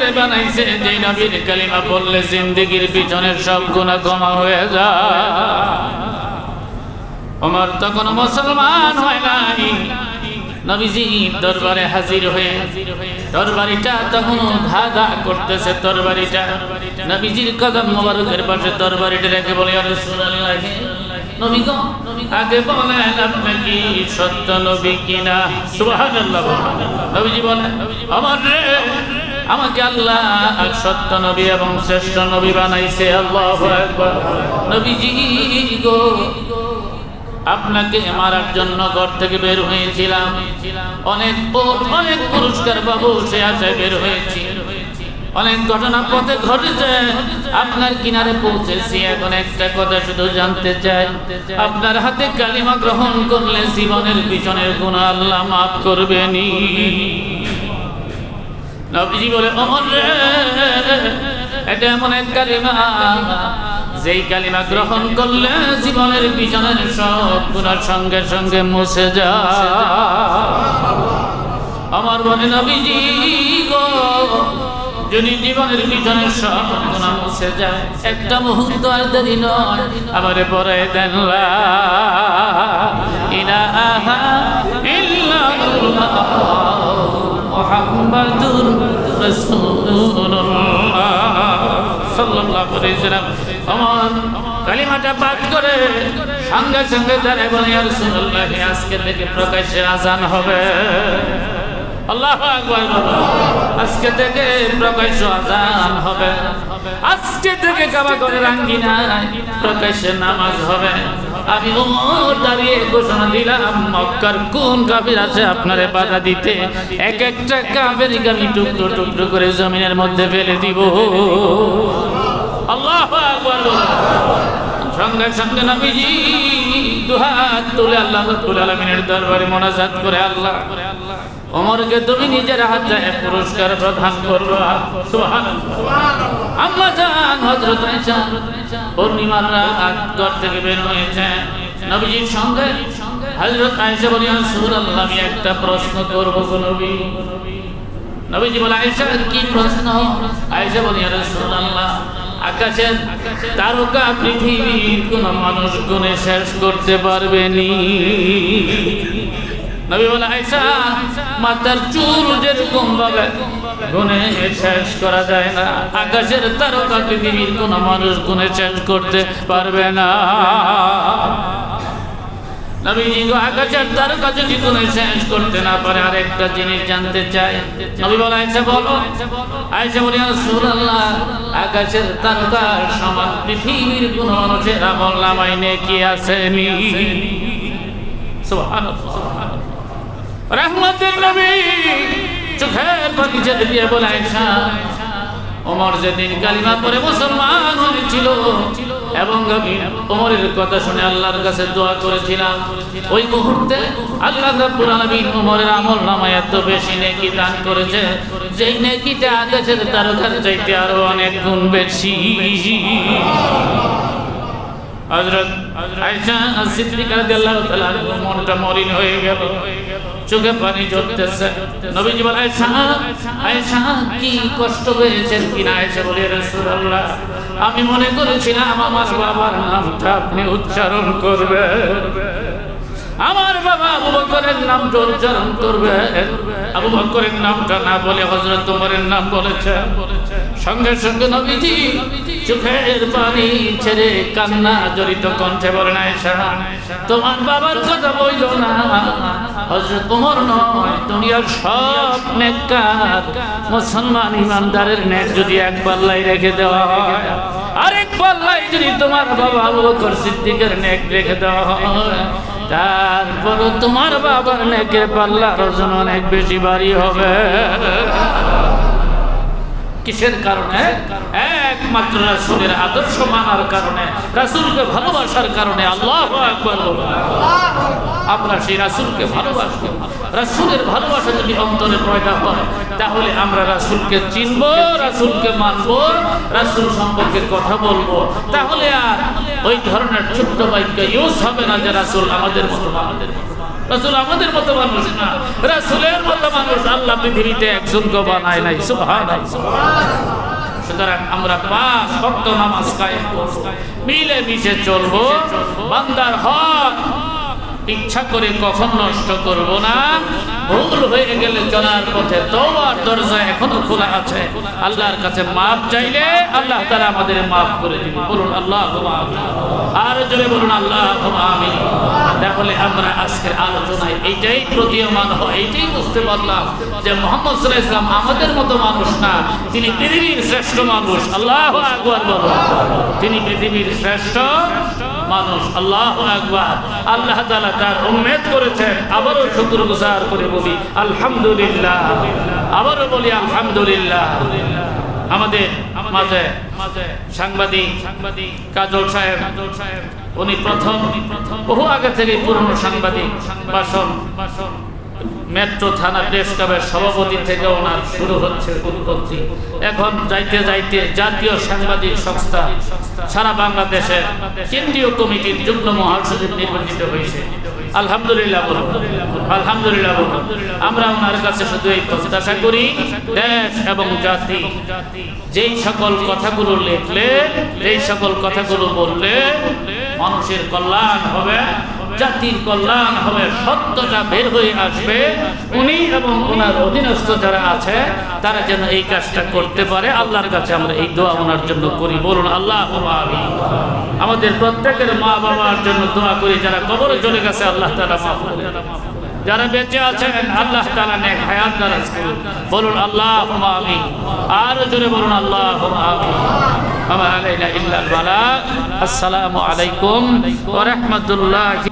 আমাদের বানাইছে যে নবীর কালিমা বললে জিন্দেগির পিছনের সব গুনাহ ক্ষমা হয়ে যায়। ওমর তখন মুসলমান হয় নাই, নবীজি দরবারে হাজির হয়ে তরবারিটা তখন ধাঁধা করতেছে। তরবারিটা নবীজির কদম মোবারকের পাশে তরবারিটা রেখে বলে, ইয়া রাসূলুল্লাহ, নবী গো, আগে বলেন আপনি কি সত্য নবী কিনা? সুবহানাল্লাহ। নবীজি বলেন, আমার রে, আমাকে আল্লাহ সত্য নবী এবং শ্রেষ্ঠ নবী বানাইছে। আল্লাহু আকবার। নবীজি গো, আপনাকে মারার জন্য ঘর থেকে বের হয়েছিলাম, অনেক পুরস্কার পাবো সে আশায় বের হয়েছি, অনেক ঘটনা পথে ঘটেছে, আপনার কিনারে পৌঁছেছি। এখন একটা কথা শুধু জানতে চাই, আপনার হাতে কালিমা গ্রহণ করলে জীবনের পিছনের গুনাহ আল্লাহ মাফ করবেনি। নবীজি বলে, ওমর রে, এটা এমন এক কালিমা যেই কালিমা গ্রহণ করলে জীবনের পিছনের সব গুনাহ সঙ্গে সঙ্গে মুছে যায়। আমার বলে, নবীজি গো, যদি জীবনের পিছনের সব গুনাহ মুছে যায়, একটা মুহূর্ত আর দেরি নয়, আমারে পড়ায় দেন লা ইলাহা ইল্লাল্লাহ মুহাম্মাদুর রাসূলুল্লাহ সাল্লাল্লাহু আলাইহি ওয়াসাল্লাম। আমার কালিমাটা পাঠ করে সঙ্গে সঙ্গে দাঁড়ায় বলে, ইয়া রাসূলুল্লাহ, আজকে থেকে প্রকাশ্যে আযান হবে। আল্লাহু আকবার। আজকে থেকে প্রকাশ্য আযান হবে, আজকে থেকে কাবা ঘরের আঙ্গিনায় প্রকাশ্যে নামাজ হবে। আমি ওমর দাঁড়িয়ে ঘোষণা দিলাম, মক্কার কোন কাফির আছে আপনারে বাধা দিতে? এক একটা কাফেরকে আমি টুকরো টুকরো করে জমিনের মধ্যে ফেলে দিব। আল্লাহু আকবার। সঙ্গে সঙ্গে নবীজি দুহাত তুলে আল্লাহ রাব্বুল আলামিনের দরবারে মোনাজাত করে, আল্লাহ, ওমরকে তুমি নিজের হাতে পুরস্কার প্রদান করো। সুবহানাল্লাহ। আম্মা জান হযরত আয়েশা পূর্ণিমার রাত ঘর থেকে বের হয়েছে, নবীজির সঙ্গে হযরত আয়েশা বলেন, ইয়া রাসূলুল্লাহ, আমি একটা প্রশ্ন করব গো নবী। নবীজি বলে, আয়েশা কি প্রশ্ন? আয়েশা বলেন, ইয়া রাসূলুল্লাহ, আকাশের তারকা পৃথিবীর কোন মানুষ গুণে শেষ করতে পারবেনি। নবী বলে, আয়েশা, মাথার চুল যেরকম ভাবে গুণে শেষ করা যায় না, আকাশের তারকা পৃথিবীর কোন মানুষ গুণে শেষ করতে পারবে না। নবীজি আকাশের তারকা যদি গুণে শেষ করতে না পারে, আরেকটা জিনিস জানতে চাই। নবী বলে, আয়েশা বলো। আয়েশা বলে, ইয়া রাসূলুল্লাহ, আকাশের তারকার সমান পৃথিবীর কোন মানুষের আমলনামায় নেকি আসেনি। সুবহানাল্লাহ। রহমতের নবী চোখের পানি ছেড়ে দিয়ে বলে, আয়েশা, ওমর যেদিন কালিমা পড়ে মুসলমান হয়েছিল এবং আমি ওমরের কথা শুনে আল্লাহর কাছে দোয়া করেছিলাম, ওই মুহূর্তে আল্লাহ রাব্বুল আলামিন ওমরের আমলনামায় এত বেশি নেকি দান করেছে, যেই নেকিটা আকাশের তারকার চাইতে আরো অনেক গুণ বেশি। হযরত আয়েশা সিদ্দিকা রাদিয়াল্লাহু তাআলা মনটা মলিন হয়ে গেল, চোখে পানি ঝরতেছে। নবীজি বলে, আয়েশা, আয়েশা, কি কষ্ট পেয়েছেন কিনা? আয়েশা বলে, ইয়া রাসূলুল্লাহ, আমি মনে করেছিলাম আমার বাবার নামটা আপনি উচ্চারণ করবেন, আমার বাবা আবু বকরের নামটা উচ্চারণ করবেন। আবু বকরের নামটা না বলে হযরত ওমরের নাম বলেছে। সঙ্গে সঙ্গে নবীজি চোখের পানি ছেড়ে কান্না জড়িত কণ্ঠে বলেন, আয়েশা, তোমার বাবার কথা বইলো না, হযরত ওমর নয়, দুনিয়ার সব নেককার মুসলমান ইমানদারের নেক যদি এক পাল্লায় রেখে দেওয়া হয়, আরেক পাল্লায় যদি তোমার বাবা আবু বকর সিদ্দিকের নেক রেখে দেওয়া হয়, তারপরও তোমার বাবার নেকের পাল্লার ওজন অনেক বেশি ভারী হবে। কিসের কারণে? একমাত্র রাসূলের আদর্শ মানার কারণে, রাসূলকে ভালোবাসার কারণে। আল্লাহু আকবার। আমরা সেই রাসূলকে ভালোবাসবো। রাসূলের ভালোবাসা যদি অন্তরে পয়দা হয়, তাহলে আমরা রাসূলকে চিনব, রাসূলকে মানব, রাসূল সম্পর্কে কথা বলবো। তাহলে আর ওই ধরনের ছোট্ট বাক্য ইউজ হবে না যে রাসূল আমাদের মতো, রাসূল আমাদের মতো মানুষ না, রাসূলের মতো মানুষ আল্লাহ পৃথিবীতে একজনকে বানায় নাই। সুবহানাল্লাহ। সুতরাং আমরা 5 ওয়াক্ত নামাজ কায়েম করব, মিলে মিশে চলবো, বান্দার হক ইচ্ছা করে কখন নষ্ট করব না। ভুল হয়ে গেলে চলার পথে তওবার দরজা এখনো খোলা আছে। আল্লাহর কাছে মাফ চাইলে আল্লাহ তাআলা আমাদের মাফ করে দিবেন। বলুন আল্লাহুম্মা আমিন। আর জোরে বলুন আল্লাহুম্মা আমিন। তাহলে আমরা আজকের আলোচনায় এইটাই প্রতীয়মান হয়, এইটাই বুঝতে পারলাম যে মুহাম্মদ সাল্লাল্লাহু আলাইহি ওয়াসাল্লাম আমাদের মতো মানুষ না, তিনি পৃথিবীর শ্রেষ্ঠ মানুষ। আল্লাহু আকবার বলুন। তিনি পৃথিবীর শ্রেষ্ঠ মানুষ। আল্লাহু আকবার। আল্লাহ তাআলা তার উম্মত করেছেন। আবারও শুকরগুজার করে বলি আলহামদুলিল্লাহ। আবারও বলি আলহামদুলিল্লাহ। আমাদের মাঝে সাংবাদিক কাজল সাহেব, উনি প্রথম বহু আগে থেকে পুরনো সাংবাদিক, বাসন মেট্রো থানা প্রেস ক্লাবের সভাপতি থেকে ওনার শুরু হচ্ছে উৎপত্তি। এখন যাইতে যাইতে জাতীয় সাংবাদিক সংস্থা সারা বাংলাদেশের কেন্দ্রীয় কমিটির যুগ্ম মহাসচিব নির্বাচিত হয়েছে। আলহামদুলিল্লাহ বলুন, আলহামদুলিল্লাহ বলুন। আমরা ওনার কাছে শুধু এই প্রত্যাশা করি, দেশ এবং জাতি যেই সকল কথাগুলো লিখলে, যেই সকল কথাগুলো বললে মানুষের কল্যাণ হবে, জাতির কল্যাণ হবে, সত্যটা বের হয়ে আসবে, উনি এবং ওনার অধীনস্থ যারা আছে তারা যেন এই কাজটা করতে পারে। আল্লাহর কাছে আমরা এই দোয়া ওনার জন্য করি। বলুন আল্লাহুম্মা আমিন। আমাদের প্রত্যেকের মা বাবার জন্য দোয়া করি, যারা কবরে চলে গেছে আল্লাহ তাআলা মাফ করুন, যারা বেঁচে আছেন আল্লাহ তাআলা নেক হায়াত দারাজ করুন। বলুন আল্লাহুম্মা আমিন। আর জোরে বলুন আল্লাহুম্মা আমিন। ওয়া মা আলাইনা ইল্লাল বালাগ। আসসালামু আলাইকুম ওয়া রাহমাতুল্লাহি।